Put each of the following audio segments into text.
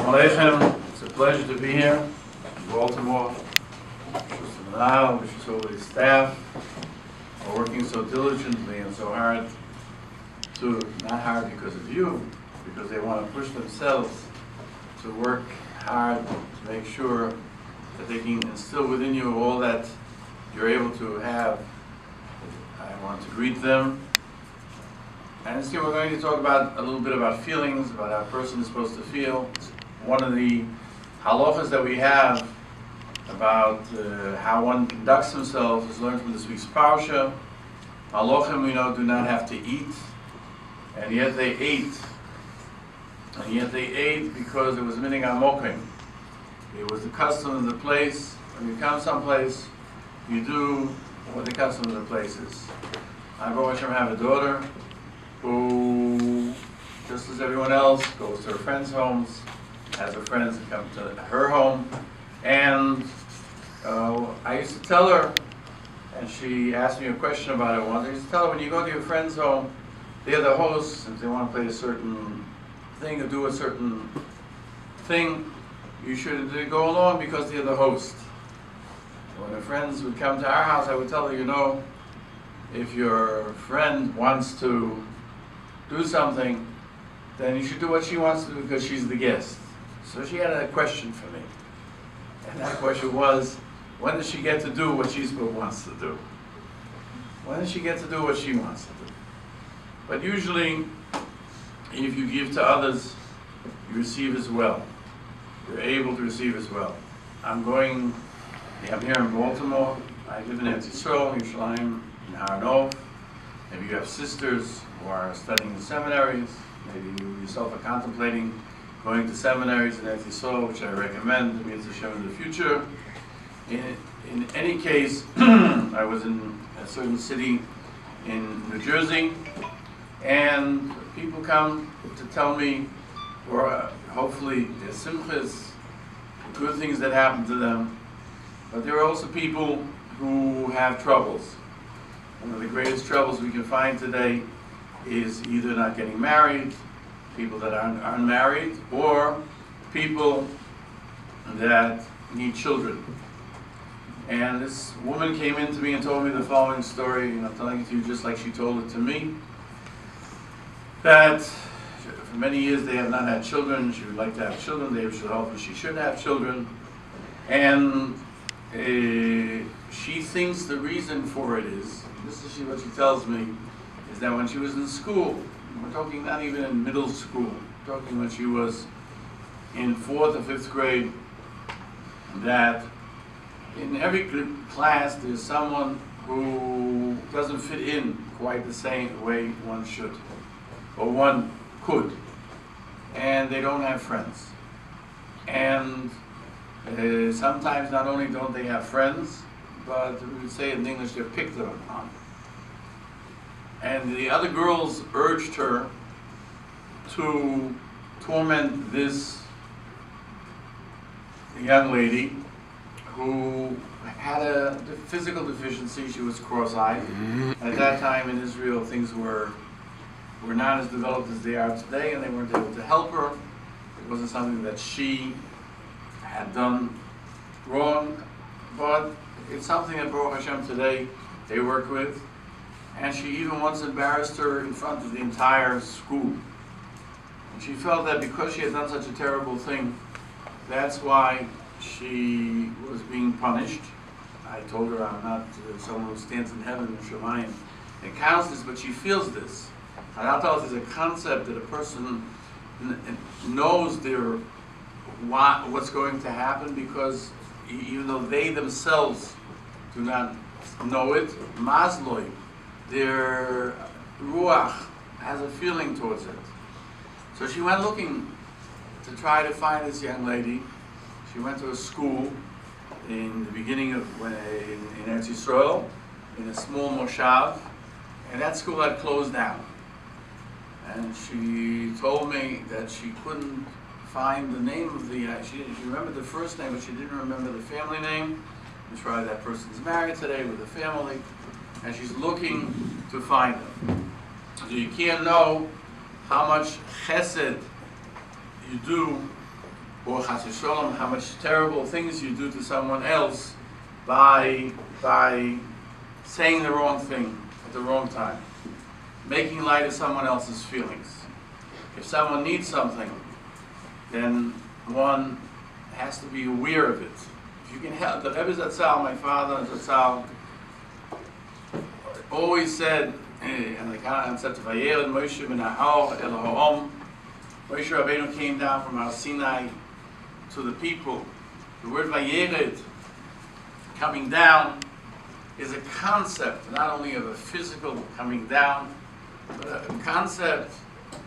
Aleichem, it's a pleasure to be here in Baltimore. Which is all the staff are working so diligently and so hard to, not hard because of you, because they want to push themselves to work hard to make sure that they can instill within you all that you're able to have. I want to greet them. And we're going to talk about a little bit about feelings, about how a person is supposed to feel. One of the halachas that we have about how one conducts himself is learned from this week's parsha. Halachim, we know, do not have to eat, and yet they ate. And yet they ate because it was minig amokim. It was the custom of the place. When you come someplace, you do what the custom of the place is. I, Baruch Hashem, have a daughter who, just as everyone else, goes to her friends' homes, has her friends that come to her home, and I used to tell her, and she asked me a question about it once. I used to tell her, when you go to your friend's home, they're the hosts. If they want to play a certain thing or do a certain thing, you should go along because they're the host. When her friends would come to our house, I would tell her, you know, if your friend wants to do something, then you should do what she wants to do because she's the guest. So she had a question for me. And that question was, when does she get to do what she wants to do? When does she get to do what she wants to do? But usually, if you give to others, you receive as well. You're able to receive as well. I'm here in Baltimore. I live in Eretz Yisrael, Yerushalayim, in Har Nov. Maybe you have sisters who are studying in seminaries. Maybe you yourself are contemplating going to seminaries in Eretz Yisrael, which I recommend to be able to show in the future. In any case, I was in a certain city in New Jersey, and people come to tell me, or hopefully there's simchas, good things that happen to them, but there are also people who have troubles. One of the greatest troubles we can find today is either not getting married, people that aren't unmarried, or people that need children. And this woman came in to me and told me the following story, and I'm telling it to you just like she told it to me, that for many years they have not had children. She would like to have children. They should hope she should have children. And she thinks the reason for it is, this is what she tells me, is that when she was in school, we're talking not even in middle school, we're talking when she was in 4th or 5th grade, that in every class there's someone who doesn't fit in quite the same way one should, or one could, and they don't have friends. And sometimes not only don't they have friends, but we would say in English they're picked on. And the other girls urged her to torment this young lady who had a physical deficiency. She was cross-eyed. At that time in Israel, things were not as developed as they are today, and they weren't able to help her. It wasn't something that she had done wrong, but it's something that Baruch Hashem today they work with. And she even once embarrassed her in front of the entire school. And she felt that because she had done such a terrible thing, that's why she was being punished. I told her I'm not someone who stands in heaven in Shemayim and counts this, but she feels this. And I'll tell us there's a concept that a person knows what's going to happen, because even though they themselves do not know it, Masloi, their ruach has a feeling towards it. So she went looking to try to find this young lady. She went to a school in the beginning of in Eretz Yisrael, in a small moshav, and that school had closed down. And she told me that she couldn't find the name of she remembered the first name, but she didn't remember the family name. I'm sure that person's married today with a family, and she's looking to find them. So you can't know how much chesed you do or chas v'sholom, how much terrible things you do to someone else by saying the wrong thing at the wrong time, making light of someone else's feelings. If someone needs something, then one has to be aware of it. If you can help, the Rebbe Zatzal, my father Zatzal, always said, and the Kanan said to Vayel and Moshe ben Ahor el Ha'om, Moshe Rabbeinu came down from Har Sinai to the people. The word Vayered, coming down, is a concept not only of a physical coming down, but a concept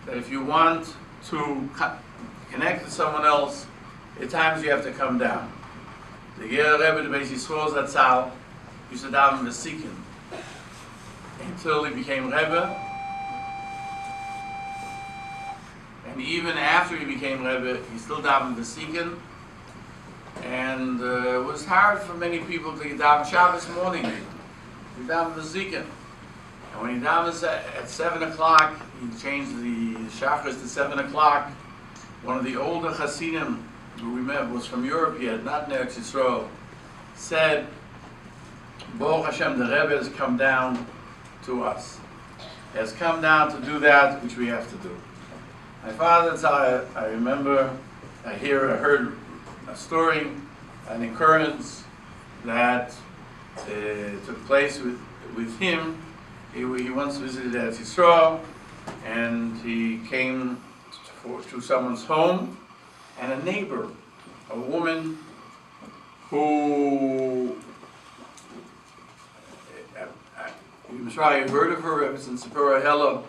that if you want to connect with someone else, at times you have to come down. The Ger Rebbe, the Bais Yaakov Zatzal, used to daven v'sikin until he became Rebbe, and even after he became Rebbe, he still davened v'sikin, and it was hard for many people to daven Shabbos morning. He davened v'sikin, and when he davens at 7 o'clock, he changed the Shachris to 7 o'clock. One of the older Hasidim who we met was from Europe yet, not in Eretz Yisrael, said, Baruch Hashem, the Rebbe has come down to us. He has come down to do that which we have to do. My father, I remember, I heard a story, an occurrence that took place with him. He once visited Eretz Yisrael, and he came to someone's home, and a neighbor, a woman who, I'm sure I heard of her ever since Tzipora Hella.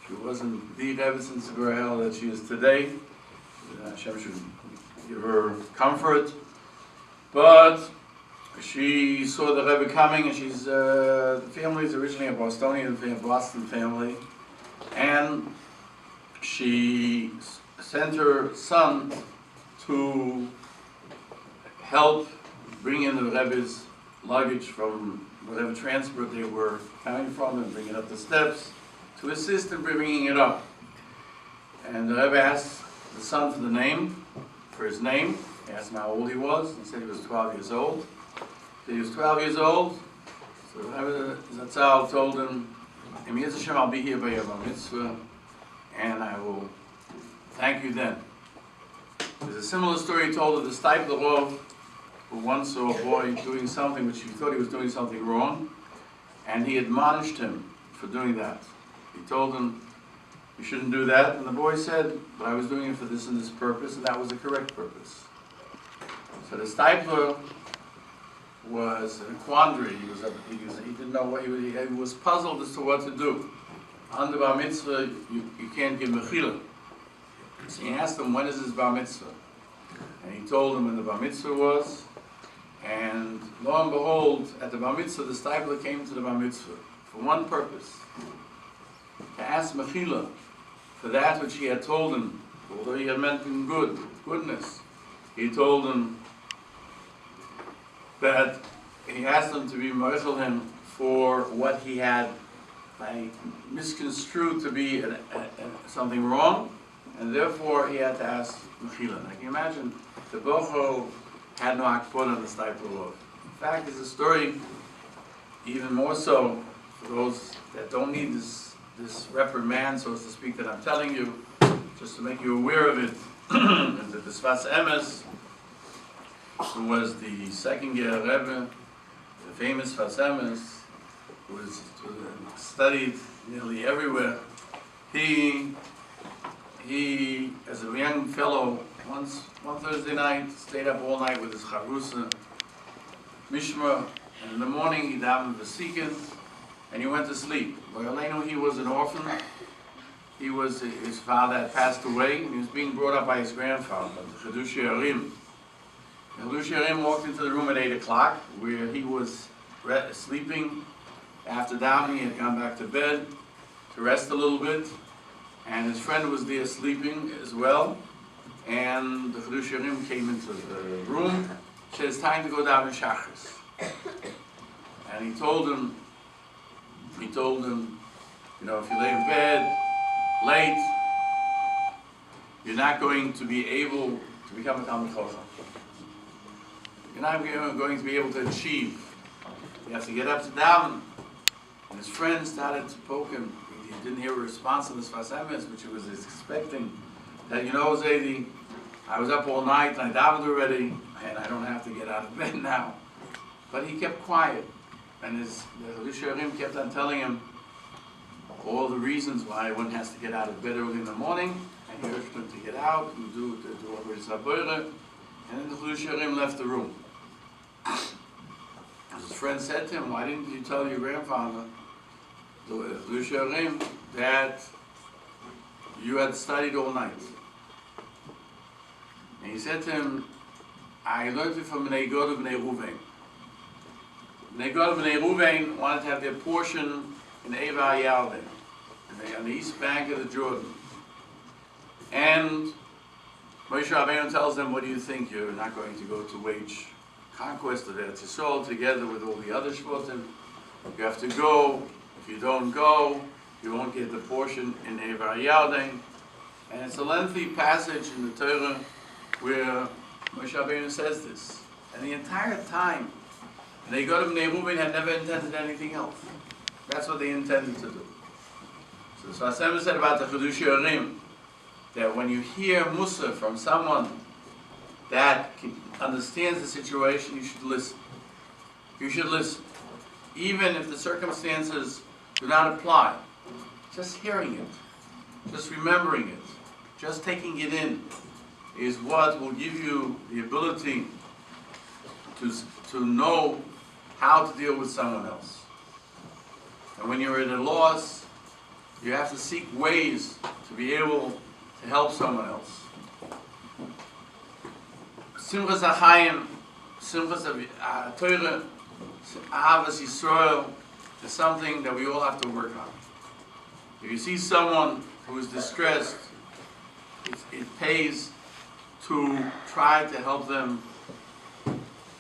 She wasn't the Rebbe since Tzipora Hella that she is today. Hashem should give her comfort. But she saw the Rebbe coming, and she's the family is originally a Bostonian, Boston family, and she sent her son to help bring in the Rebbe's luggage from whatever transport they were coming from and bring it up the steps, to assist in bringing it up. And the Rebbe asked the son for his name. He asked him how old he was. He said he was 12 years old. So he was 12 years old. So the Rebbe Zatzal told him, Im Yetz Hashem, I'll be here by your bar mitzvah, and I will thank you then. There's a similar story told of the Steipler Rov, who once saw a boy doing something which he thought he was doing something wrong, and he admonished him for doing that. He told him, you shouldn't do that, and the boy said, but I was doing it for this and this purpose, and that was the correct purpose. So the Steipler was in a quandary. He didn't know what he was puzzled as to what to do. On the bar mitzvah, you can't give mechila. So he asked him, when is his bar mitzvah? And he told him when the bar mitzvah was. And lo and behold, at the bar mitzvah, the Steipler came to the bar mitzvah for one purpose: to ask mechila for that which he had told him, although he had meant in goodness. He told him that he asked him to be meichel him for what he had misconstrued to be something wrong, and therefore he had to ask mechila. Now, can you imagine? The bocho had no akpon on the Steipler Rov. In fact, there's a story even more so for those that don't need this reprimand, so to speak, that I'm telling you, just to make you aware of it. Is that the Sfas Emes, who was the second Ger Rebbe, the famous Sfas Emes, who was studied nearly everywhere, he, as a young fellow, one Thursday night, stayed up all night with his charusa, Mishma, and in the morning he davened v'sikin, and he went to sleep. He was an orphan. His father had passed away, and he was being brought up by his grandfather, the Chedush Yarim. Chedush Yarim walked into the room at 8 o'clock, where he was sleeping. After davening, he had gone back to bed to rest a little bit, and his friend was there sleeping as well. And the Chedush Yarim came into the room. He said, it's time to go down in Shachris. And he told him, you know, if you lay in bed late, you're not going to be able to become a Talmid Chacham. You're not going to be able to achieve. You have to get up to daven. And his friend started to poke him. He didn't hear a response on the Sfas Emes, which he was expecting. That, you know, Zaidi, I was up all night and I davened already, and I don't have to get out of bed now. But he kept quiet. And the Chilul kept on telling him all the reasons why one has to get out of bed early in the morning, and he urged him to get out and do what was Saboire. And then the Chilul left the room. His friend said to him, why didn't you tell your grandfather, the Chilul, that you had studied all night? And he said to him, I learned it from Bnei Gad and Bnei Ruvain. Bnei Gad and Bnei Ruvain wanted to have their portion in Eva Yarden, on the east bank of the Jordan. And Moshe Rabbeinu tells them, what do you think? You're not going to go to wage conquest of Eretz Yisrael together with all the other Shvatim. You have to go. If you don't go, you won't get the portion in Eva Yarden. And it's a lengthy passage in the Torah where Moshe Rabbeinu says this. And the entire time, Bnei Gad and Bnei Ruvain had never intended anything else. That's what they intended to do. So the Sfas Emes said about the Chilul, that when you hear Musa from someone that understands the situation, you should listen. You should listen. Even if the circumstances do not apply. Just hearing it, just remembering it, just taking it in is what will give you the ability to know how to deal with someone else. And when you're at a loss, you have to seek ways to be able to help someone else. Simchas HaChaim, Simchas Torah, Ahavas Yisrael is something that we all have to work on. If you see someone who is distressed, it pays to try to help them,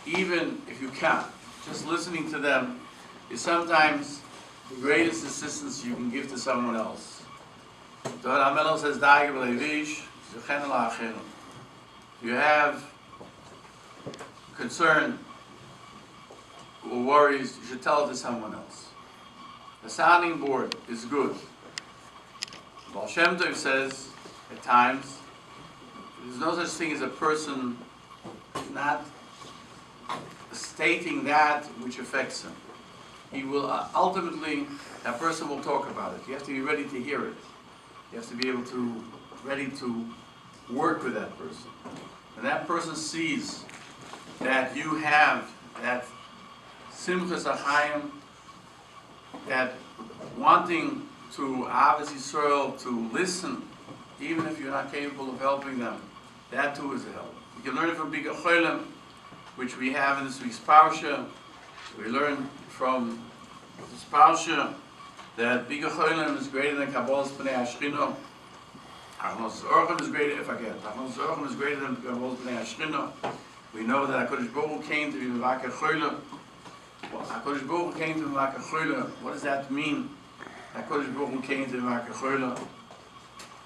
even if you can't. Just listening to them is sometimes the greatest assistance you can give to someone else. Dohar HaMelech says, you have concern or worries, you should tell it to someone else. The sounding board is good. Baal Shem Tov says, at times, there's no such thing as a person not stating that which affects him. He will ultimately, that person will talk about it. You have to be ready to hear it. You have to be able to, ready to work with that person. When that person sees that you have that Simchas HaChaim, that wanting to Ahavas Yisrael, to listen, even if you're not capable of helping them, that too is a help. You can learn it from Bika Cholim, which we have in this week's Parsha. We learn from this Parsha that Bika Cholim is greater than Kabbalas B'nei Ashchino. Achnos Orchim is greater, if I get Achnos Orchim is greater than Kabbalas B'nei Ashchino. We know that HaKadosh Baruch Hu came to be Mevakar Cholim. Well, HaKadosh Baruch Hu came to Mevakar Cholim. What does that mean? HaKadosh Baruch Hu came to Mevakar Cholim.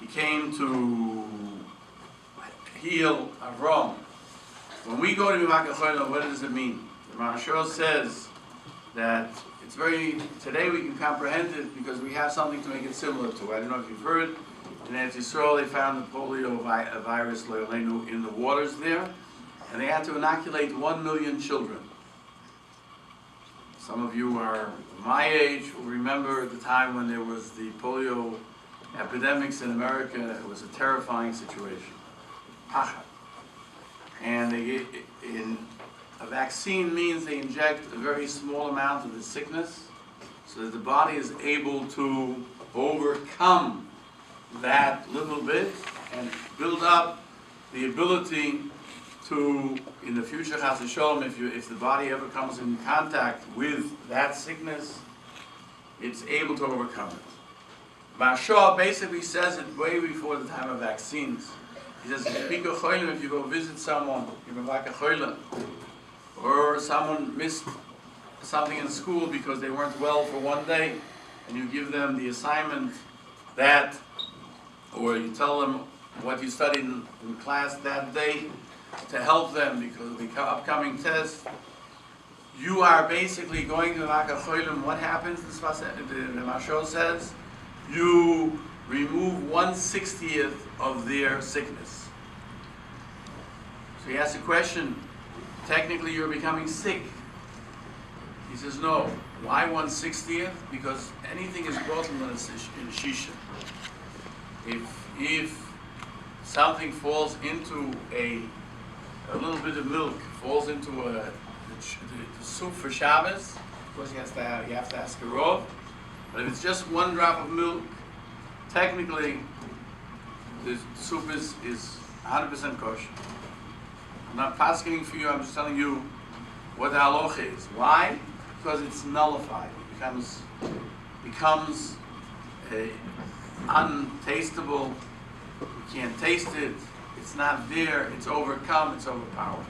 He came to heal Avram. When we go to Mevakar Cholim, what does it mean? The Marashal says that it's very, today we can comprehend it because we have something to make it similar to. I don't know if you've heard, in Eretz Yisrael they found the polio virus in the waters there, and they had to inoculate 1 million children. Some of you are my age will remember the time when there was the polio epidemics in America. It was a terrifying situation. Pachad. And a vaccine means they inject a very small amount of the sickness so that the body is able to overcome that little bit and build up the ability to, in the future, Chas v'Sholom, if the body ever comes in contact with that sickness, it's able to overcome it. Mashal basically says it way before the time of vaccines. He says, if you go visit someone, or someone missed something in school because they weren't well for one day, and you give them the assignment that, or you tell them what you studied in class that day to help them because of the upcoming test. You are basically going to Makacholim. What happens? The Mashal says, you remove 1/60th of their sickness. So he asks a question, technically you're becoming sick. He says, no. Why 1/60th? Because anything is bottled in Shisha. If something falls into a little bit of milk, falls into the soup for Shabbos, of course you have to ask a rov, but if it's just one drop of milk, technically the soup is 100% kosher. I'm not paskening for you, I'm just telling you what the halacha is. Why? Because it's nullified. It becomes untastable. You can't taste it. It's not there. It's overcome. It's overpowered.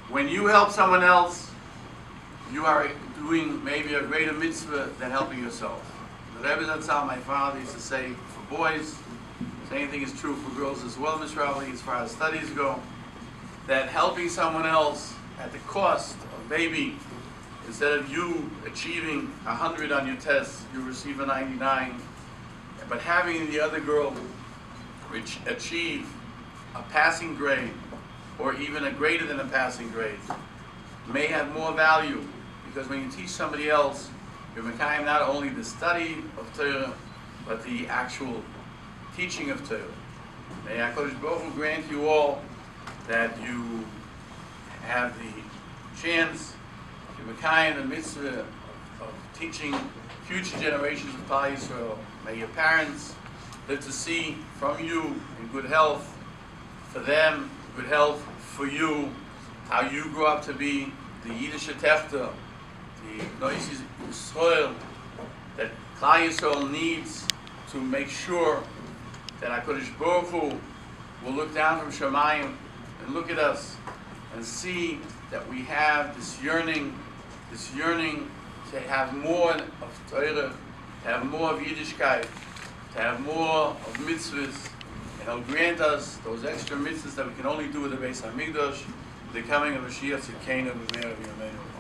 When you help someone else, you are doing maybe a greater mitzvah than helping yourself. The Rebbe Zatzal, my father, used to say for boys, same thing is true for girls as well, Mr. Rabbi, as far as studies go, that helping someone else at the cost of maybe, instead of you achieving 100 on your test, you receive a 99, but having the other girl which achieve a passing grade or even a greater than a passing grade may have more value, because when you teach somebody else, you're mekayim not only the study of Torah, but the actual teaching of Torah. May HaKadosh Baruch Hu grant you all that you have the chance to mekayim the mitzvah of teaching future generations of Klal Yisrael. May your parents live to see from you in good health, for them, good health for you, how you grow up to be the Yiddish Techter, the Nois Yisrael, that Klal Yisrael needs to make sure that HaKadosh Baruch Hu will look down from Shemayim and look at us and see that we have this yearning to have more of Torah, to have more of Yiddishkeit, to have more of mitzvahs, and He'll grant us those extra mitzvahs that we can only do with the Beis HaMikdash, the coming of Mashiach Tzidkenu B'meir B'yameinu.